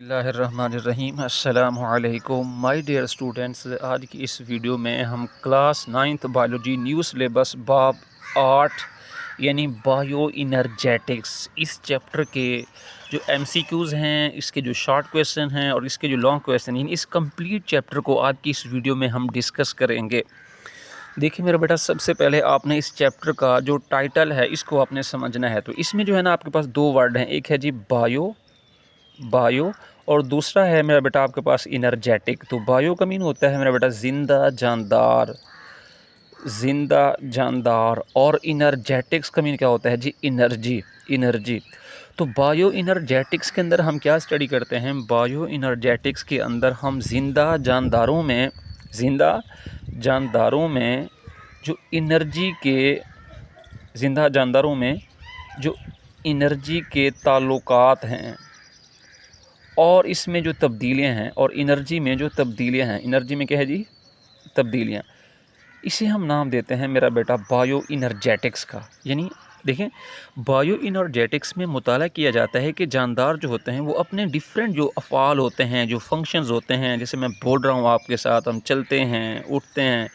बिस्मिल्लाहिर्रहमानिर्रहीम अस्सलामुअलैकुम my dear students. आज की इस वीडियो में हम class 9th biology new syllabus बाब 8 यानी बायो इनर्जेटिक्स इस चैप्टर के जो एमसीक्यूज़ हैं, इसके जो शॉर्ट क्वेश्चन हैं और इसके जो लॉन्ग क्वेश्चन हैं, इस कंप्लीट चैप्टर को आज की इस वीडियो में हम डिस्कस करेंगे। देखिए मेरा बेटा, सबसे पहले आपने इस चैप्टर का जो टाइटल है इसको आपने समझना है। तो इसमें जो है ना, आपके पास दो वर्ड हैं, एक है जी बायो और दूसरा है मेरा बेटा आपके पास इनर्जेटिक। तो बायो का मीन होता है मेरा बेटा जिंदा जानदार और इनर्जेटिक्स का मीन क्या होता है जी, एनर्जी। तो बायो इनर्जेटिक्स के अंदर हम क्या स्टडी करते हैं? बायो इनर्जेटिक्स के अंदर हम जिंदा जानदारों में जो एनर्जी के ताल्लुकात हैं और इसमें जो तब्दीलियाँ हैं और एनर्जी में जो तब्दीलियाँ हैं, एनर्जी में क्या है जी, तब्दीलियाँ, इसे हम नाम देते हैं मेरा बेटा बायो इनर्जेटिक्स का। यानी देखें, बायो इनर्जेटिक्स में मुताला किया जाता है कि जानदार जो होते हैं वो अपने डिफरेंट जो अफ़आल होते हैं, जो फंक्शंस होते हैं, जैसे मैं बोल रहा हूँ आपके साथ, हम चलते हैं, उठते हैं,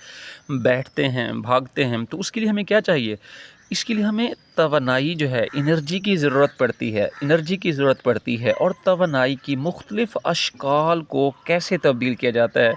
बैठते हैं, भागते हैं, तो उसके लिए हमें क्या चाहिए? इसके लिए हमें तवानाई जो है, एनर्जी की ज़रूरत पड़ती है। और तवानाई की मुख्तलिफ़ अशकाल को कैसे तब्दील किया जाता है,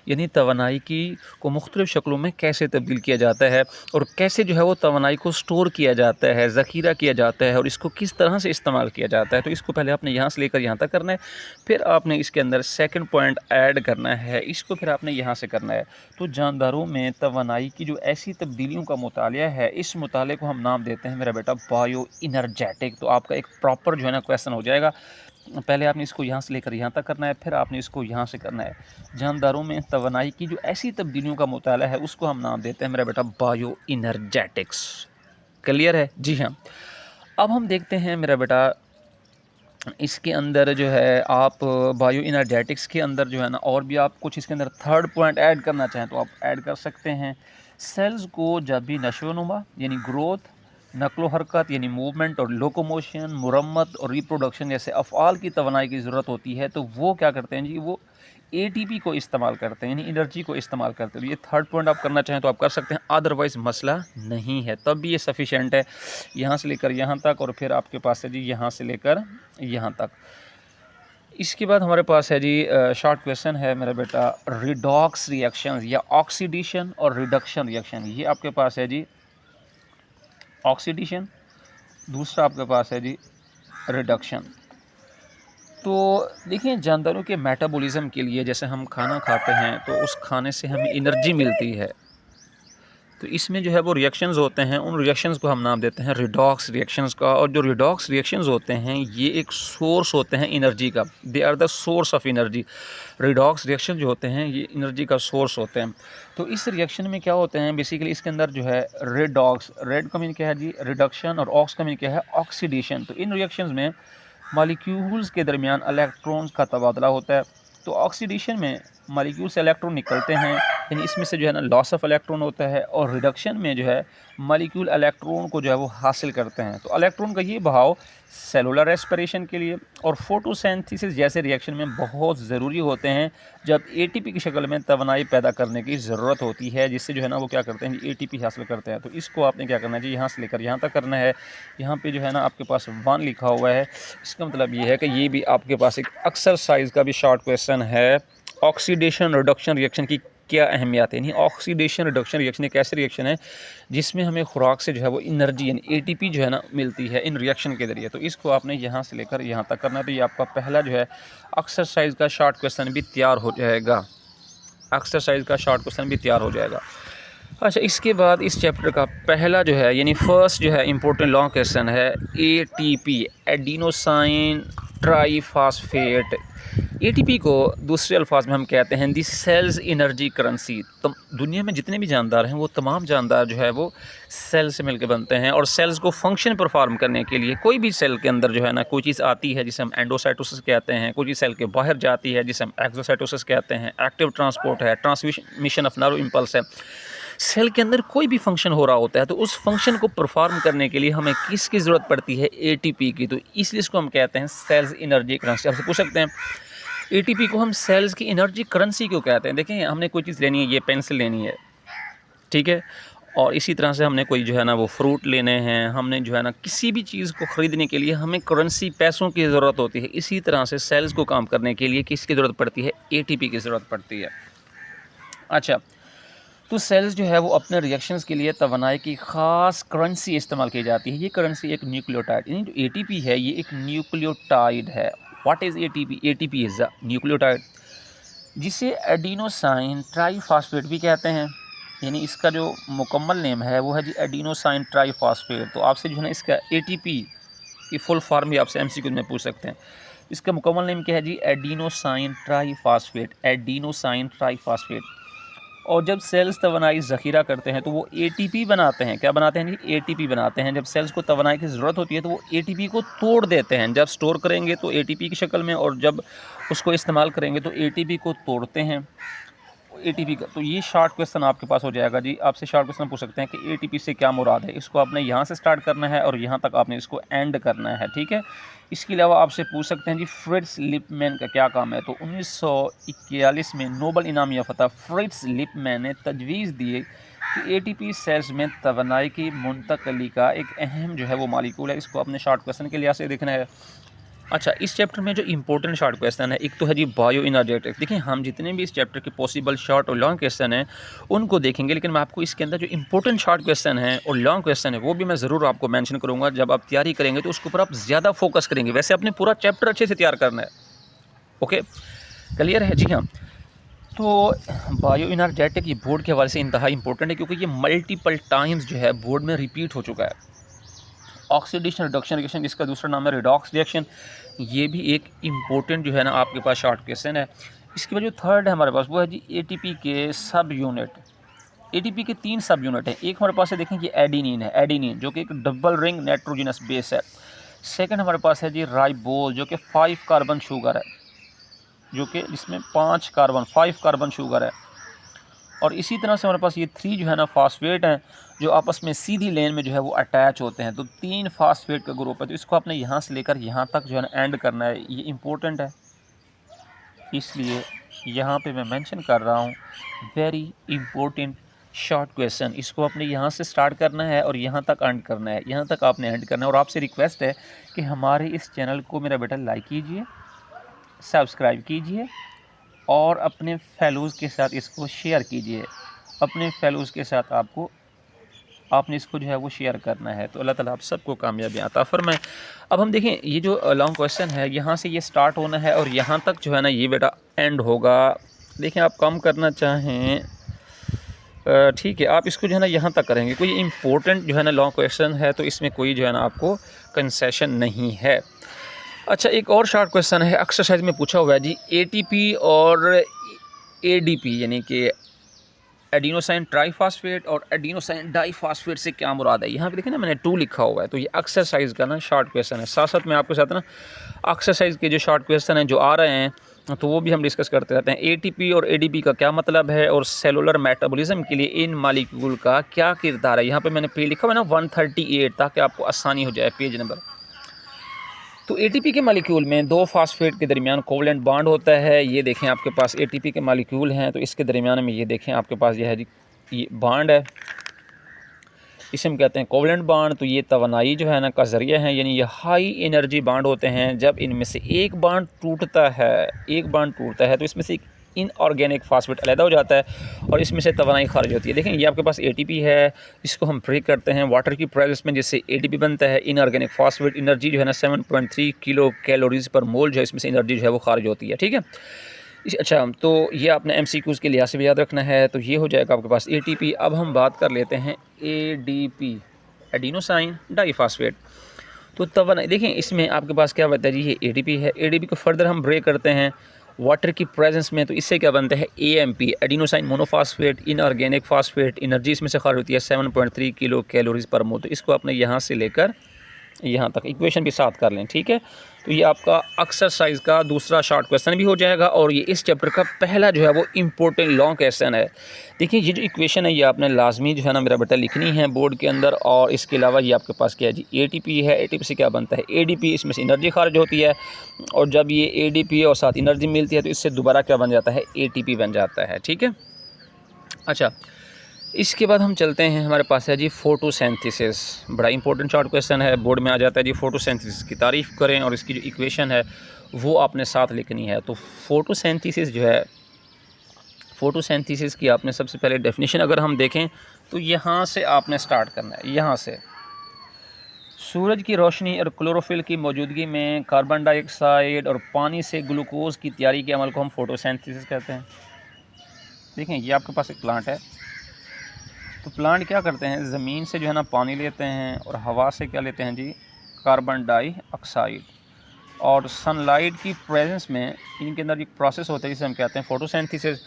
यानी तवानाई की को मुख्तलिफ़ शक्लों में कैसे तब्दील किया जाता है और कैसे जो है वो तवानाई को स्टोर किया जाता है, ज़ख़ीरा किया जाता है और इसको किस तरह से इस्तेमाल किया जाता है। तो इसको पहले आपने यहाँ से लेकर यहाँ तक करना है, फिर आपने इसके अंदर सेकंड पॉइंट ऐड करना है, इसको फिर आपने यहाँ से करना है। तो जानदारों में तवानाई की जो ऐसी तब्दीलियों का मुतालिया है, इस मुताले को हम नाम देते हैं मेरा बेटा बायो इनर्जेटिक। तो आपका एक प्रॉपर जो है ना क्वेश्चन हो जाएगा। पहले आपने इसको यहाँ से लेकर यहाँ तक करना है, फिर आपने इसको यहाँ से करना है। जानदारों में तवानाई की जो ऐसी तब्दीलियों का मुताला है, उसको हम नाम देते हैं मेरा बेटा बायो इनर्जेटिक्स। क्लियर है जी? हाँ। अब हम देखते हैं मेरा बेटा, इसके अंदर जो है आप बायो इनर्जेटिक्स के अंदर जो है ना, और भी आप कुछ इसके अंदर थर्ड पॉइंट ऐड करना चाहें तो आप ऐड कर सकते हैं। सेल्स को जब भी नशोनुमा यानी ग्रोथ, नकलो हरकत यानी मूवमेंट और लोकोमोशन, मुरम्मत और रिप्रोडक्शन जैसे अफ़आल की तवानाई की ज़रूरत होती है, तो वो क्या करते हैं जी, वो एटीपी को इस्तेमाल करते हैं, यानी एनर्जी को इस्तेमाल करते हैं। तो ये थर्ड पॉइंट आप करना चाहें तो आप कर सकते हैं, अदरवाइज़ मसला नहीं है, तब भी ये सफिशेंट है। यहाँ से लेकर यहाँ तक और फिर आपके पास है जी यहाँ से लेकर यहाँ तक। इसके बाद हमारे पास है जी शॉर्ट क्वेश्चन है मेरा बेटा, रिडॉक्स रिएक्शन या ऑक्सीडेशन और रिडक्शन रिएक्शन। ये आपके पास है जी ऑक्सीडेशन, दूसरा आपके पास है जी रिडक्शन। तो देखिए, जानदारों के मेटाबॉलिज्म के लिए जैसे हम खाना खाते हैं तो उस खाने से हमें एनर्जी मिलती है, तो इसमें जो है वो रिएक्शंस होते हैं, उन रिएक्शंस को हम नाम देते हैं रिडॉक्स रिएक्शंस का। और जो रिडॉक्स रिएक्शंस होते हैं ये एक सोर्स होते हैं एनर्जी का, they are the source of energy. Redox reaction जो होते हैं ये एनर्जी का सोर्स होते हैं। तो इस रिएक्शन में क्या होते हैं, बेसिकली इसके अंदर जो है रेडॉक्स, रेड का मीन क्या है जी, रिडक्शन, और ऑक्स का मीन क्या है, ऑक्सीडेशन। तो इन रिएक्शंस में मॉलिक्यूल्स के दरमियान इलेक्ट्रॉन्स का तबादला होता है। तो ऑक्सीडेशन में मॉलिक्यूल से इलेक्ट्रॉन निकलते हैं, यानी इसमें से जो है ना लॉस ऑफ इलेक्ट्रॉन होता है। और रिडक्शन में जो है मॉलिक्यूल इलेक्ट्रॉन को जो है वो हासिल करते हैं। तो इलेक्ट्रॉन का ये बहाव सेलुलर रेस्पिरेशन के लिए और फोटोसिंथेसिस जैसे रिएक्शन में बहुत ज़रूरी होते हैं, जब एटीपी की शक्ल में तवानाई पैदा करने की ज़रूरत होती है, जिससे जो है ना वो क्या करते हैं, एटीपी हासिल करते हैं। तो इसको आपने क्या करना है जी, यहाँ से लेकर यहाँ तक करना है। यहाँ पे जो है ना आपके पास 1 लिखा हुआ है, इसका मतलब ये है कि ये भी आपके पास एक एक्सरसाइज का भी शॉर्ट क्वेश्चन है। ऑक्सीडेशन रिडक्शन रिएक्शन की क्या अहमियत है, यानी ऑक्सीडेशन रिडक्शन रिएक्शन एक ऐसे रिएक्शन है जिसमें हमें खुराक से जो है वो एनर्जी यानी एटीपी जो है ना मिलती है इन रिएक्शन के ज़रिए। तो इसको आपने यहाँ से लेकर यहाँ तक करना है। तो ये आपका पहला जो है एक्सरसाइज का शॉर्ट क्वेश्चन भी तैयार हो जाएगा। अच्छा, इसके बाद इस चैप्टर का पहला जो है यानी फर्स्ट जो है इंपॉर्टेंट लॉन्ग क्वेश्चन है, एटीपी एडिनोसाइन ट्राईफॉस्फेट। एटीपी को दूसरे अल्फाज में हम कहते हैं दी सेल्स एनर्जी करेंसी। तो दुनिया में जितने भी जानदार हैं वो तमाम जानदार जो है वो सेल से मिलकर बनते हैं। और सेल्स को फंक्शन परफॉर्म करने के लिए कोई भी सेल के अंदर जो है ना कोई चीज़ आती है जिसे हम एंडोसाइटोसिस कहते हैं, कोई चीज़ सेल के बाहर जाती है जिसे हम एक्सोसाइटोसिस कहते हैं, एक्टिव ट्रांसपोर्ट है, ट्रांसमिशन ऑफ नर्व इम्पल्स है। सेल के अंदर कोई भी फंक्शन हो रहा होता है तो उस फंक्शन को परफॉर्म करने के लिए हमें किसकी ज़रूरत पड़ती है, एटीपी की। तो इसलिए इसको हम कहते हैं सेल्स एनर्जी करेंसी। आपसे पूछ सकते हैं एटीपी को हम सेल्स की एनर्जी करेंसी क्यों कहते हैं। देखें, हमने कोई चीज़ लेनी है, ये पेंसिल लेनी है, ठीक है, और इसी तरह से हमने कोई जो है ना वो फ्रूट लेने हैं, हमने जो है ना किसी भी चीज़ को ख़रीदने के लिए हमें करेंसी, पैसों की ज़रूरत होती है। इसी तरह से सेल्स को काम करने के लिए किसकी ज़रूरत पड़ती है, एटीपी की ज़रूरत पड़ती है। अच्छा, तो सेल्स जो है वो अपने रिएक्शंस के लिए तवानाई की ख़ास करेंसी इस्तेमाल की जाती है। ये करेंसी एक न्यूक्लियोटाइड, यानी जो एटीपी है ये एक न्यूक्लियोटाइड है। What is ATP? ATP is a nucleotide, जिसे एडिनोसाइन ट्राईफॉस्फेट भी कहते हैं। यानी इसका जो मुकम्मल नेम है वो है जी एडिनोसाइन ट्राईफॉस्फेट। तो आपसे जो है ना इसका एटीपी की फुल फॉर्म भी आपसे एमसीक्यू में पूछ सकते हैं। इसका मुकम्मल नेम क्या है जी? Adenosine triphosphate, adenosine triphosphate. और जब सेल्स तवानाई ज़ख़ीरा करते हैं तो वो एटीपी बनाते हैं। क्या बनाते हैं जी? एटीपी बनाते हैं। जब सेल्स को तवानाई की ज़रूरत होती है तो वो एटीपी को तोड़ देते हैं। जब स्टोर करेंगे तो एटीपी की शक्ल में, और जब उसको इस्तेमाल करेंगे तो एटीपी को तोड़ते हैं। एटीपी का तो ये शॉर्ट क्वेश्चन आपके पास हो जाएगा जी। आपसे शॉर्ट क्वेश्चन पूछ सकते हैं कि एटीपी से क्या मुराद है। इसको आपने यहाँ से स्टार्ट करना है और यहाँ तक आपने इसको एंड करना है, ठीक है। इसके अलावा आपसे पूछ सकते हैं जी फ्रिट्ज़ लिपमैन का क्या काम है। तो 1941 में नोबल इनाम याफ्ता फ्रिट्ज़ लिपमैन ने तजवीज़ दी कि एटीपी सेल्स में तवानाई की मुंतकली का एक अहम जो है वो मालिक्यूल है। इसको अपने शॉर्ट क्वेश्चन के लिहाज से देखना है। अच्छा, इस चैप्टर में जो इंपॉर्टेंट शॉर्ट क्वेश्चन है, एक तो है जी बायो एनर्जेटिक्स। देखिए, हम जितने भी इस चैप्टर के पॉसिबल शॉर्ट और लॉन्ग क्वेश्चन हैं उनको देखेंगे, लेकिन मैं आपको इसके अंदर जो इंपॉर्टेंट शॉर्ट क्वेश्चन हैं और लॉन्ग क्वेश्चन है वो भी मैं ज़रूर आपको मेंशन करूंगा। जब आप तैयारी करेंगे तो उसके ऊपर आप ज़्यादा फोकस करेंगे। वैसे अपने पूरा चैप्टर अच्छे से तैयार करना है। ओके, क्लियर है जी? हाँ, तो बायो एनर्जेटिक ये बोर्ड के हवाले से इंतहा इंपॉर्टेंट है, क्योंकि ये मल्टीपल टाइम्स जो है बोर्ड में रिपीट हो चुका है। ऑक्सीडेशन रिडक्शन रिएक्शन, जिसका दूसरा नाम है रिडॉक्स रिएक्शन, ये भी एक इम्पोर्टेंट जो है ना आपके पास शॉर्ट क्वेश्चन है। इसके बाद जो थर्ड है हमारे पास वो है जी एटीपी के सब यूनिट। एटीपी के 3 सब यूनिट हैं। एक हमारे पास है, देखें, ये एडिनिन है, एडिनिन जो कि एक डबल रिंग नाइट्रोजनस बेस है। सेकंड हमारे पास है जी राइबोज, जो कि 5 कार्बन शुगर है, जो कि जिसमें 5 कार्बन शुगर है। और इसी तरह से हमारे पास ये 3 जो है ना फास्फेट हैं, जो आपस में सीधी लेन में जो है वो अटैच होते हैं। तो 3 फास्फेट का ग्रुप है। तो इसको आपने यहाँ से लेकर यहाँ तक जो है ना एंड करना है। ये इम्पोर्टेंट है, इसलिए यहाँ पे मैं मेंशन कर रहा हूँ, वेरी इम्पोर्टेंट शॉर्ट क्वेश्चन। इसको आपने यहाँ से स्टार्ट करना है और यहाँ तक एंड करना है, यहाँ तक आपने एंड करना है। और आपसे रिक्वेस्ट है कि हमारे इस चैनल को मेरा बेटा लाइक कीजिए, सब्सक्राइब कीजिए और अपने फेलोज़ के साथ इसको शेयर कीजिए। अपने फेलोज़ के साथ आपने इसको जो है वो शेयर करना है। तो अल्लाह ताला आप सबको कामयाबी अता फरमाए। अब हम देखें, ये जो लॉन्ग क्वेश्चन है यहाँ से ये स्टार्ट होना है और यहाँ तक जो है ना ये बेटा एंड होगा। देखें, आप कम करना चाहें ठीक है, आप इसको जो है ना यहाँ तक करेंगे। कोई इंपॉर्टेंट जो है ना लॉन्ग क्वेश्चन है तो इसमें कोई जो है ना आपको कंसेशन नहीं है। अच्छा, एक और शॉर्ट क्वेश्चन है, एक्सरसाइज में पूछा हुआ है जी, एटीपी और एडीपी यानी कि एडिनोसाइन ट्राईफॉस्फेट और एडिनोसाइन डाईफॉस्फेट से क्या मुराद है। यहाँ पे देखिए ना मैंने 2 लिखा हुआ है। तो ये एक्सरसाइज का ना शॉर्ट क्वेश्चन है। साथ साथ में आपके साथ ना एक्सरसाइज के जो शॉर्ट क्वेश्चन हैं जो आ रहे हैं तो वो भी हम डिस्कस करते रहते हैं। एटीपी और एडीपी का क्या मतलब है और सेलुलर मेटाबॉलिज्म के लिए इन मालिक्यूल का क्या किरदार है। यहाँ पे मैंने पेज लिखा हुआ है ना 138, ताकि आपको आसानी हो जाए पेज नंबर। तो एटीपी के मालिक्यूल में 2 फास्फेट के दरमियान कोवलेंट बॉन्ड होता है। ये देखें, आपके पास एटीपी के मालिक्यूल हैं तो इसके दरमियान में ये देखें आपके पास ये है जी, ये बॉन्ड है, इसे हम कहते हैं कोवलेंट बॉन्ड। तो ये तवानाई जो है ना का ज़रिया है, यानी ये हाई एनर्जी बॉन्ड होते हैं। जब इनमें से एक बॉन्ड टूटता है तो इसमें से इनऑर्गेनिक फास्फेट अलग हो जाता है और इसमें से तवानाई खारिज होती है। देखें, ये आपके पास एटीपी है, इसको हम ब्रेक करते हैं वाटर की प्रेजेंस में, जिससे एटीपी बनता है। इनऑर्गेनिक फास्फेट एनर्जी जो है ना 7.3 किलो कैलोरीज पर मोल जो है इसमें से एनर्जी जो है वो खारिज होती है, ठीक है। अच्छा, तो ये आपने एमसीक्यूज़ के लिहाज से भी याद रखना है। तो ये हो जाएगा आपके पास एटीपी। अब हम बात कर लेते हैं एडीपी, एडिनोसाइन डाईफॉस्फेट। तो तवानाई देखें, इसमें आपके पास क्या बनता है जी, ये एडीपी है। एडीपी को फर्दर हम ब्रेक करते हैं वाटर की प्रेजेंस में, तो इससे क्या बनता है AMP, adenosine monophosphate inorganic phosphate. Energy इसमें से खारिज होती है 7.3 किलो कैलोरीज पर मोल। तो इसको आपने यहाँ से लेकर यहाँ तक इक्वेशन भी साथ कर लें, ठीक है। तो ये आपका एक्सरसाइज का दूसरा शॉर्ट क्वेश्चन भी हो जाएगा और ये इस चैप्टर का पहला जो है वो इम्पोर्टेंट लॉन्ग क्वेश्चन है। देखिए ये जो इक्वेशन है ये आपने लाजमी जो है ना मेरा बेटा लिखनी है बोर्ड के अंदर। और इसके अलावा ये आपके पास क्या है जी, ATP है। ATP से क्या बनता है, ADP, इसमें से एनर्जी खारिज होती है और जब ये ADP और साथ एनर्जी मिलती है तो इससे दोबारा क्या बन जाता है, ATP बन जाता है। ठीक है, अच्छा इसके बाद हम चलते हैं, हमारे पास है जी फोटोसिंथेसिस। बड़ा इंपॉर्टेंट शॉर्ट क्वेश्चन है, बोर्ड में आ जाता है जी। फोटोसिंथेसिस की तारीफ़ करें और इसकी जो इक्वेशन है वो आपने साथ लिखनी है। तो फोटोसिंथेसिस जो है, फोटोसिंथेसिस की आपने सबसे पहले डेफिनेशन अगर हम देखें तो यहाँ से आपने स्टार्ट करना है। यहाँ से सूरज की रोशनी और क्लोरोफिल की मौजूदगी में कार्बन डाइऑक्साइड और पानी से ग्लूकोज की तैयारी के अमल को हम फोटोसिंथेसिस कहते हैं। देखें ये आपके पास एक प्लांट है, तो प्लांट क्या करते हैं, ज़मीन से जो है ना पानी लेते हैं और हवा से क्या लेते हैं जी, कार्बन डाइऑक्साइड। और सनलाइट की प्रेजेंस में इनके अंदर एक प्रोसेस होता है जिसे हम कहते हैं फोटोसिंथेसिस।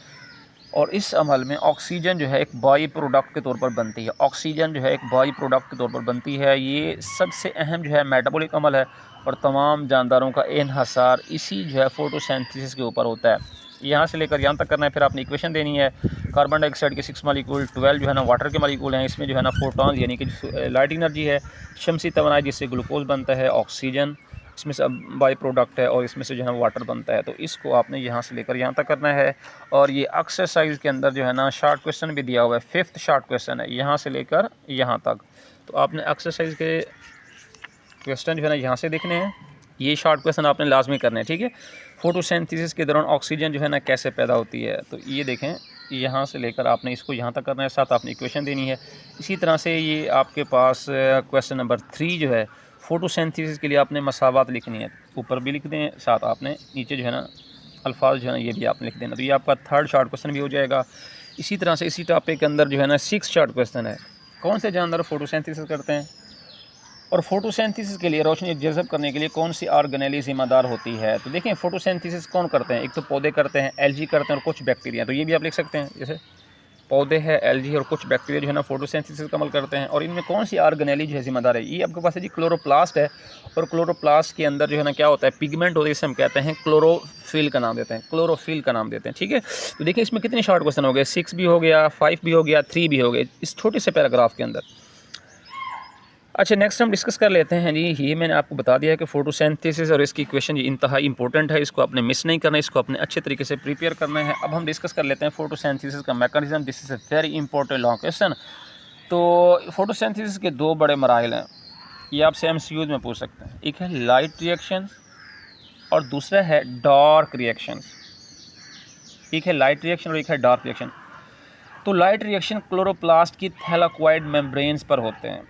और इस अमल में ऑक्सीजन जो है एक बाई प्रोडक्ट के तौर पर बनती है। ऑक्सीजन जो है एक बाई प्रोडक्ट के तौर पर बनती है। ये सबसे अहम जो है मेटाबॉलिक अमल है और तमाम जानदारों का इन्हसार इसी जो है फोटोसिंथेसिस के ऊपर होता है। यहाँ से लेकर यहाँ तक करना है। फिर आपने इक्वेशन देनी है, कार्बन डाइऑक्साइड के 6 मालिकूल, 12 जो है ना वाटर के मालिकूल हैं। इसमें जो है ना फोटॉन यानी कि लाइट एनर्जी है, शमसी तवानाई जिससे ग्लूकोज बनता है, ऑक्सीजन इसमें से बाई प्रोडक्ट है और इसमें से जो है वाटर बनता है। तो इसको आपने यहाँ से लेकर यहाँ तक करना है। और ये एक्सरसाइज के अंदर जो है ना शॉर्ट क्वेश्चन भी दिया हुआ है, 5th शॉर्ट क्वेश्चन है, यहाँ से लेकर यहाँ तक। तो आपने एक्सरसाइज के क्वेश्चन जो है ना यहाँ से देखने हैं, ये शॉर्ट क्वेश्चन आपने लाजमी करने हैं। ठीक है, फोटोसिंथेसिस के दौरान ऑक्सीजन जो है ना कैसे पैदा होती है, तो ये देखें यहाँ से लेकर आपने इसको यहाँ तक करना है, साथ आपने इक्वेशन देनी है। इसी तरह से ये आपके पास क्वेश्चन नंबर 3 जो है, फोटोसिंथेसिस के लिए आपने मसावात लिखनी है, ऊपर भी लिख दें, साथ आपने नीचे जो है ना अल्फाज जो है ना ये भी आपने लिख देना। तो ये आपका 3rd शॉर्ट क्वेश्चन भी हो जाएगा। इसी तरह से इसी टॉपिक के अंदर जो है ना 6th शॉर्ट क्वेश्चन है, कौन से जानवर फोटोसिंथेसिस करते हैं और फोटोसिंथेसिस के लिए रोशनी जज़ब करने के लिए कौन सी ऑर्गेनेली ज़िम्मेदार होती है। तो देखें फोटोसिंथेसिस कौन करते हैं, एक तो पौधे करते हैं, एल्गी करते हैं और कुछ बैक्टीरिया। तो ये भी आप लिख सकते हैं, जैसे पौधे हैं, एल्गी और कुछ बैक्टीरिया जो है ना फोटोसिंथेसिस का अमल करते हैं। और इनमें कौन सी ऑर्गेनेली जो है ज़िम्मेदार है, ये आपके पास है जी क्लोरोप्लास्ट है। और क्लोरोप्लास्ट के अंदर जो है ना क्या होता है, पिगमेंट होता है, इसे हम कहते हैं क्लोरोफिल का नाम देते हैं, क्लोरोफिल का नाम देते हैं। ठीक है, तो देखिए इसमें कितने शॉर्ट क्वेश्चन हो गए, 6 भी हो गया, 5 भी हो गया, 3 भी हो गए इस छोटे से पैराग्राफ के अंदर। अच्छा नेक्स्ट हम डिस्कस कर लेते हैं जी, ये मैंने आपको बता दिया है कि फोटोसिंथेसिस और इसकी इक्वेशन ये इंतहाई इंपॉर्टेंट है, इसको आपने मिस नहीं करना है, इसको अपने अच्छे तरीके से प्रिपेयर करना है। अब हम डिस्कस कर लेते हैं फोटोसिंथेसिस का mechanism. This is a very important long question. तो फोटोसिंथेसिस के 2 बड़े मराहिल हैं, ये आपसे MCQs में पूछ सकते हैं। एक है लाइट रिएक्शन और दूसरा है डार्क रिएक्शन। एक है लाइट रिएक्शन और एक है डार्क रिएक्शन। तो लाइट रिएक्शन क्लोरोप्लास्ट की थैलाकोइड मेम्ब्रेन्स पर होते हैं।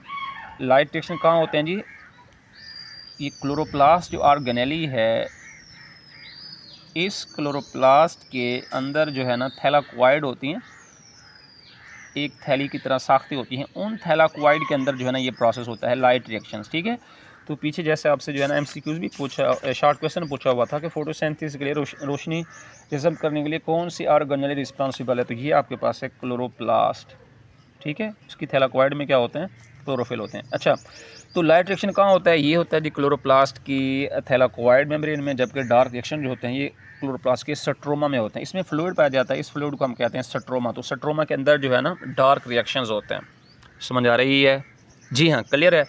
लाइट रिएक्शन कहाँ होते हैं जी, ये क्लोरोप्लास्ट जो ऑर्गेनेली है, इस क्लोरोप्लास्ट के अंदर जो है ना थैलाकोइड होती हैं, एक थैली की तरह साख्ती होती हैं। उन थैलाकोइड के अंदर जो है ना ये प्रोसेस होता है लाइट रिएक्शंस। ठीक है, तो पीछे जैसे आपसे जो है ना MCQs भी पूछा, शॉर्ट क्वेश्चन पूछा हुआ था कि फोटोसिंथेसिस के लिए रोशनी जज़ब करने के लिए कौन सी ऑर्गेनेली रिस्पॉन्सिबल है, तो ये आपके पास है क्लोरोप्लास्ट। ठीक है, उसकी थैलाकोइड में क्या होते हैं, क्लोरोफिल होते हैं। अच्छा, तो लाइट रिएक्शन कहाँ होता है, ये होता है जी क्लोरोप्लास्ट की थैलाकोइड मेम्ब्रेन में, जबकि डार्क रिएक्शन जो होते हैं ये क्लोरोप्लास्ट के स्ट्रोमा में होते हैं। इसमें फ्लूइड पाया जाता है, इस फ्लूइड को हम कहते हैं स्ट्रोमा। तो स्ट्रोमा के अंदर जो है ना डार्क रिएक्शंस होते हैं। समझ आ रही है, जी हाँ, क्लियर है।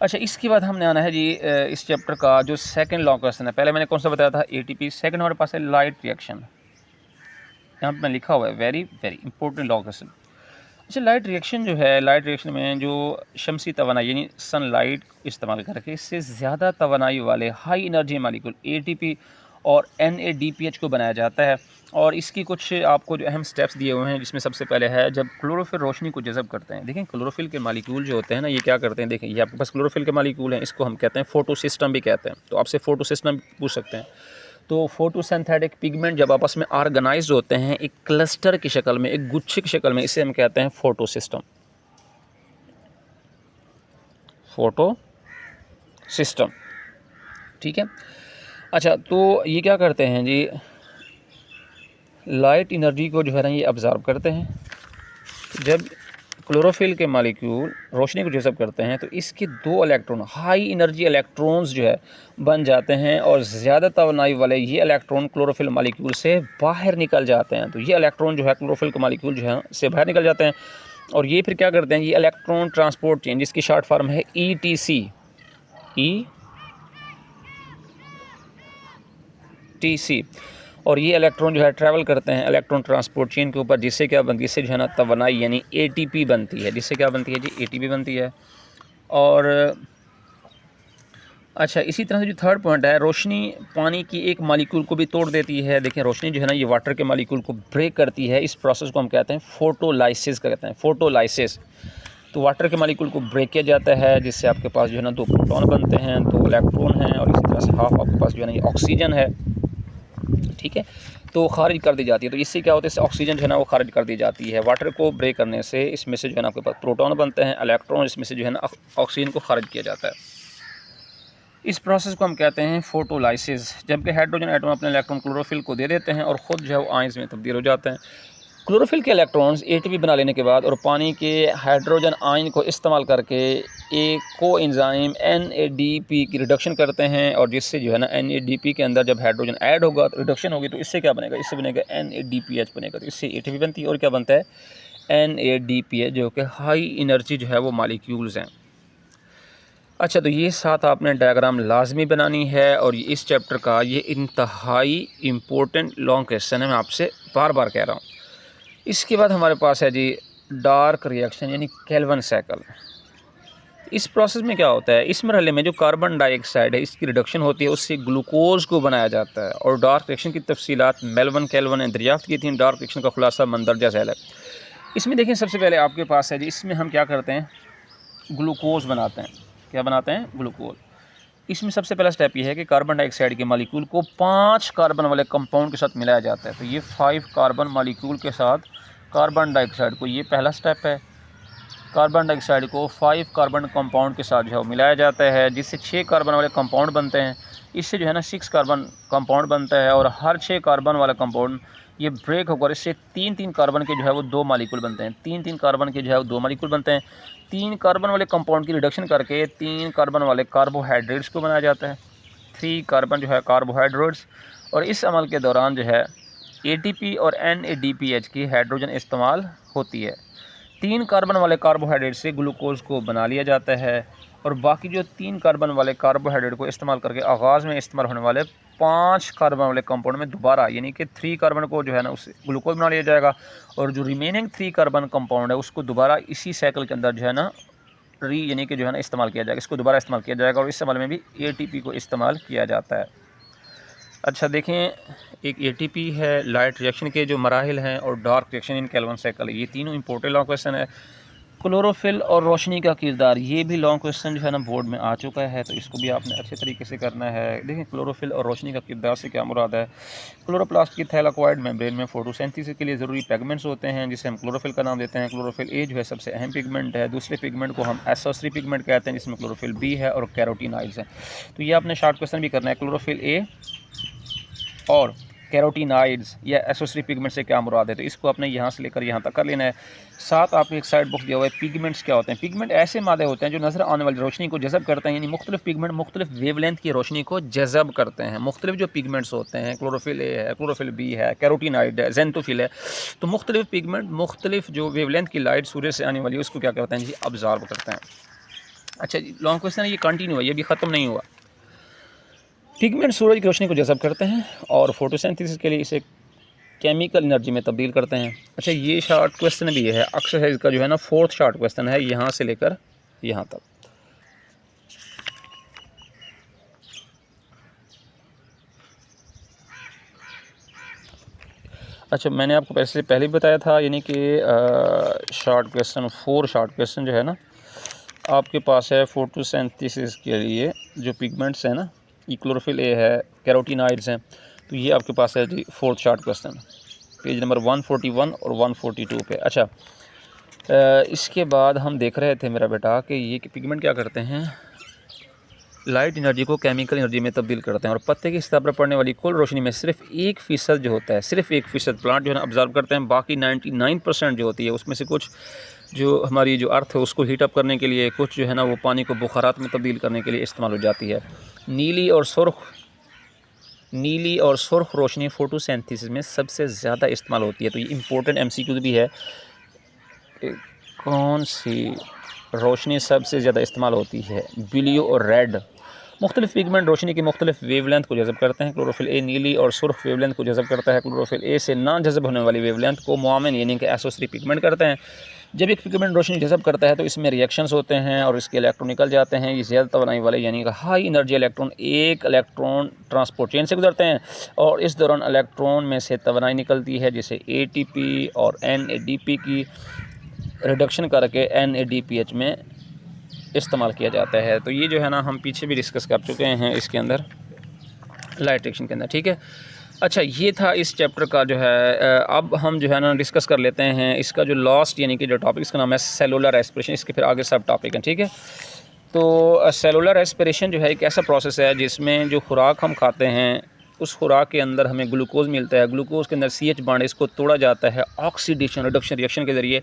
अच्छा, इसके बाद हमने आना है जी इस चैप्टर का जो 2nd लॉन्ग क्वेश्चन है। पहले मैंने कौन सा बताया था, ATP। सेकंड हमारे पास है लाइट रिएक्शन, यहाँ पर लिखा हुआ है, very very important long question. अच्छा, लाइट रिएक्शन जो है, लाइट रिएक्शन में जो शमसी तवानाई यानी सनलाइट इस्तेमाल करके इससे ज़्यादा तवानाई वाले हाई एनर्जी मालिक्यूल ATP और NADPH को बनाया जाता है। और इसकी कुछ आपको जो अहम स्टेप्स दिए हुए हैं, जिसमें सबसे पहले है जब क्लोरोफिल रोशनी को जज़ब करते हैं। देखें क्लोरोफिल के मालिक्यूल जो होते हैं ना, ये क्या करते हैं, देखें ये आपके पास क्लोरोफिल के मालिक्यूल हैं, इसको हम कहते हैं फोटो सिस्टम भी कहते हैं। तो आपसे फोटो सिस्टम पूछ सकते हैं। तो फोटोसिंथेटिक पिगमेंट जब आपस में ऑर्गेनाइज होते हैं एक क्लस्टर की शक्ल में, एक गुच्छे की शक्ल में, इसे हम कहते हैं फोटो सिस्टम, फोटो सिस्टम। ठीक है, अच्छा तो ये क्या करते हैं जी, लाइट एनर्जी को जो है ना ये ऑब्जर्व करते हैं। जब क्लोरोफिल के मालिक्यूल रोशनी को जज़ब करते हैं तो इसके 2 इलेक्ट्रॉन हाई एनर्जी इलेक्ट्रॉन्स जो है बन जाते हैं और ज़्यादा तवानाई वाले ये इलेक्ट्रॉन क्लोरोफिल मालिक्यूल से बाहर निकल जाते हैं। तो ये इलेक्ट्रॉन जो है क्लोरोफिल के मालिक्यूल जो है से बाहर निकल जाते हैं और ये फिर क्या करते हैं, ये इलेक्ट्रॉन ट्रांसपोर्ट चेन जिसकी शॉर्ट फॉर्म है ETC, और ये इलेक्ट्रॉन जो है ट्रैवल करते हैं इलेक्ट्रॉन ट्रांसपोर्ट चेन के ऊपर, जिससे क्या बनती है, जिससे जो है ना तवानाई यानी ATP बनती है, जिससे क्या बनती है जी, ATP बनती है। और अच्छा, इसी तरह से जो थर्ड पॉइंट है, रोशनी पानी की एक मालिक्यूल को भी तोड़ देती है। देखें, रोशनी जो है ना ये वाटर के मालिक्यूल को ब्रेक करती है। इस प्रोसेस को हम कहते हैं फोटोलाइसिस कहते हैं, फोटोलाइसिस। तो वाटर के मालिक्यूल को ब्रेक किया जाता है जिससे आपके पास जो है ना 2 प्रोटॉन बनते हैं, 2 इलेक्ट्रॉन हैं और इसी तरह से हाफ आपके पास जो है ना ये ऑक्सीजन है, ठीक है, तो खारिज कर दी जाती है। तो इससे क्या होता है, इससे ऑक्सीजन जो है ना वो खारिज कर दी जाती है। वाटर को ब्रेक करने से इसमें से जो है ना आपके पास प्रोटॉन बनते हैं, इलेक्ट्रॉन, इसमें से जो है ना ऑक्सीजन को खारिज किया जाता है। इस प्रोसेस को हम कहते हैं फोटोलाइसिस। जबकि हाइड्रोजन एटम अपने इलेक्ट्रॉन क्लोरोफिल को दे देते हैं और ख़ुद जो है वो आयंस में तब्दील हो जाते हैं। क्लोरोफिल के इलेक्ट्रॉन्स ATP बना लेने के बाद और पानी के हाइड्रोजन आयन को इस्तेमाल करके एक कोएंजाइम NADP की रिडक्शन करते हैं और जिससे जो है ना NADP के अंदर जब हाइड्रोजन ऐड होगा तो रिडक्शन होगी, तो इससे क्या बनेगा, इससे बनेगा NADPH बनेगा। तो इससे ATP बनती है और क्या बनता है, NADPH, जो कि हाई एनर्जी जो है वो मालिक्यूल्स हैं। अच्छा, तो ये साथ आपने डायग्राम लाजमी बनानी है और इस चैप्टर का ये इंतहाई इम्पोर्टेंट लॉन्ग क्वेश्चन है, मैं आपसे बार बार कह रहा हूँ। इसके बाद हमारे पास है जी डार्क रिएक्शन यानी केल्विन साइकिल। इस प्रोसेस में क्या होता है, इस मरहले में जो कार्बन डाइऑक्साइड है इसकी रिडक्शन होती है, उससे ग्लूकोज को बनाया जाता है। और डार्क रिएक्शन की तफसीलात मेल्विन केल्विन ने दरियाफ्त की थी। डार्क रिएक्शन का खुलासा मंदरजा झैल है। इसमें देखें, सबसे पहले आपके पास है जी, इसमें हम क्या करते हैं, ग्लूकोज बनाते हैं। क्या बनाते हैं, ग्लूकोज। इसमें सबसे पहला स्टेप ये है कि कार्बन डाइऑक्साइड के मालिक्यूल को 5 कार्बन वाले कंपाउंड के साथ मिलाया जाता है। तो ये 5 कार्बन मालिक्यूल के साथ कार्बन डाइऑक्साइड को, ये पहला स्टेप है, कार्बन डाइऑक्साइड को 5 कार्बन कंपाउंड के साथ जो है मिलाया जाता है, जिससे 6 कार्बन वाले कंपाउंड बनते हैं। इससे जो है ना 6 कार्बन कंपाउंड बनता है और हर 6 कार्बन वाला कंपाउंड ये ब्रेक होकर इससे 3-3 कार्बन के जो है वो 2 मालिक्यूल बनते हैं। 3-3 कार्बन के जो है वो 2 मालिक्यूल बनते हैं। 3 कार्बन वाले कंपाउंड की रिडक्शन करके 3 कार्बन वाले कार्बोहाइड्रेट्स को बनाया जाता है, 3 कार्बन जो है कार्बोहाइड्रेट्स। और इस अमल के दौरान जो है ATP और NADPH की हाइड्रोजन इस्तेमाल होती है। 3 कार्बन वाले कार्बोहाइड्रेट से ग्लूकोज को बना लिया जाता है और बाकी जो 3 कार्बन वाले कार्बोहाइड्रेट को इस्तेमाल करके आगाज़ में इस्तेमाल होने वाले 5 कार्बन वाले कंपाउंड में दोबारा यानी कि 3 कार्बन को जो है ना उससे ग्लूकोज बना लिया जाएगा और जो रिमेनिंग 3 कार्बन कंपाउंड है उसको दोबारा इसी साइकिल के अंदर जो है ना यानी कि जो है ना इस्तेमाल किया जाएगा, इसको दोबारा इस्तेमाल किया जाएगा और इस अमल में भी ATP को इस्तेमाल किया जाता है। अच्छा, देखें, एक ATP है, लाइट रिएक्शन के जो मराहिल हैं और dark reaction in Calvin cycle, ये तीनों इंपॉर्टेंट लॉन्ग क्वेश्चन है। क्लोरोफिल और रोशनी का किरदार, ये भी लॉन्ग क्वेश्चन जो है ना बोर्ड में आ चुका है, तो इसको भी आपने अच्छे तरीके से करना है। देखिए, क्लोरोफिल और रोशनी का किरदार से क्या मुराद है। क्लोरोप्लास्ट की थैलाकोइड मेम्ब्रेन में फोटोसिंथेसिस के लिए ज़रूरी पिगमेंट्स होते हैं जिसे हम क्लोरोफिल का नाम देते हैं। क्लोरोफिल A जो है सबसे अहम पिगमेंट है। दूसरे पिगमेंट को हम एसेसरी पिगमेंट कहते हैं जिसमें क्लोरोफिल B है और कैरोटीनॉइड्स हैं। तो ये आपने शॉर्ट क्वेश्चन भी करना है, क्लोरोफिल A और कैरोटीनॉइड्स या एसेसरी पिगमेंट से क्या मुराद है। तो इसको आपने यहाँ से लेकर यहाँ तक कर लेना है। साथ आपको एक साइड बॉक्स दिया हुआ है, पिगमेंट्स क्या होते हैं। पिगमेंट ऐसे मादे होते हैं जो नज़र आने वाली रोशनी को जज़ब करते हैं, यानी मुख्तलिफ पिगमेंट मुख्तलिफ वेवलेंथ की रोशनी को जज़ब करते हैं। मुख्तलिफ जो पिगमेंट्स होते हैं, क्लोरोफिल A है, क्लोरोफिल B है, कैरोटीनॉइड है, ज़ेंथोफिल है, तो मुख्तलिफ पिगमेंट मुख्तलिफ जो वेवलेंथ की लाइट सूरज से आने वाली है उसको क्या करते हैं जी, ऑब्ज़र्व करते हैं। अच्छा, लॉन्ग क्वेश्चन है, ये कंटिन्यू है, ये भी ख़त्म नहीं हुआ। पिगमेंट सूरज की रोशनी को जज़ब करते हैं और फोटोसिंथेसिस के लिए इसे केमिकल एनर्जी में तब्दील करते हैं। अच्छा, ये शॉर्ट क्वेश्चन भी है, एक्सरसाइज का जो है ना 4th शॉर्ट क्वेश्चन है, यहाँ से लेकर यहाँ तक। अच्छा, मैंने आपको पहले भी बताया था, यानी कि शॉर्ट क्वेश्चन 4 शॉर्ट क्वेश्चन जो है ना आपके पास है फोटोसिंथेसिस के लिए जो पिगमेंट्स हैं ना, ये क्लोरोफिल A है, कैरोटीनॉइड्स हैं, तो ये आपके पास है जी 4th short question, page number 141 और 142 पे। अच्छा, इसके बाद हम देख रहे थे मेरा बेटा कि ये पिगमेंट क्या करते हैं, लाइट एनर्जी को केमिकल एनर्जी में तब्दील करते हैं और पत्ते की सतह पर पड़ने वाली कुल रोशनी में सिर्फ 1% जो होता है, सिर्फ 1% प्लांट जो है ना ऑब्जर्व करते हैं, बाकी 99% जो होती है उसमें से कुछ जो हमारी जो अर्थ है उसको हीट अप करने के लिए, कुछ जो है ना वो पानी को बुखारात में तब्दील करने के लिए इस्तेमाल हो जाती है। नीली और सुर्ख रोशनी फ़ोटोसिंथेसिस में सबसे ज़्यादा इस्तेमाल होती है। तो ये इम्पोर्टेंट एमसीक्यू भी है कि कौन सी रोशनी सबसे ज़्यादा इस्तेमाल होती है। ब्लू और रेड मुख्तलिफ़ पिगमेंट रोशनी की मुख्तलिफ वेवलेंथ को जज़ब करते हैं। क्लोरोफिल ए नीली और सुर्ख वेवलेंथ को जज़ब करता है। क्लोरोफिल ए से ना जज़ब होने वाली वेवलेंथ को मुआविन यानी कि एसओ3 पिगमेंट करते हैं। जब एक पिगमेंट रोशनी जज़ब करता है तो इसमें रिएक्शंस होते हैं और इसके इलेक्ट्रॉन निकल जाते हैं। ये ज़्यादा तवानाई वाले यानी कि हाई एनर्जी इलेक्ट्रॉन एक इलेक्ट्रॉन ट्रांसपोर्ट चेन से गुजरते हैं और इस दौरान इलेक्ट्रॉन में से तवानाई निकलती है, जिसे एटीपी और एनएडीपी की रिडक्शन करके एनएडीपीएच में इस्तेमाल किया जाता है। तो ये जो है ना हम पीछे भी डिस्कस कर चुके हैं इसके अंदर, लाइट रिएक्शन के अंदर, ठीक है। अच्छा, ये था इस चैप्टर का जो है। अब हम जो है ना डिस्कस कर लेते हैं इसका जो लास्ट यानी कि जो टॉपिक, इसका नाम है सेलुलर रेस्पिरेशन। इसके फिर आगे सब टॉपिक हैं, ठीक है। तो सेलुलर रेस्पिरेशन जो है एक ऐसा प्रोसेस है जिसमें जो खुराक हम खाते हैं उस खुराक के अंदर हमें ग्लूकोज मिलता है। ग्लूकोज के अंदर CH बॉन्ड, इसको तोड़ा जाता है ऑक्सीडेशन रिडक्शन रिएक्शन के ज़रिए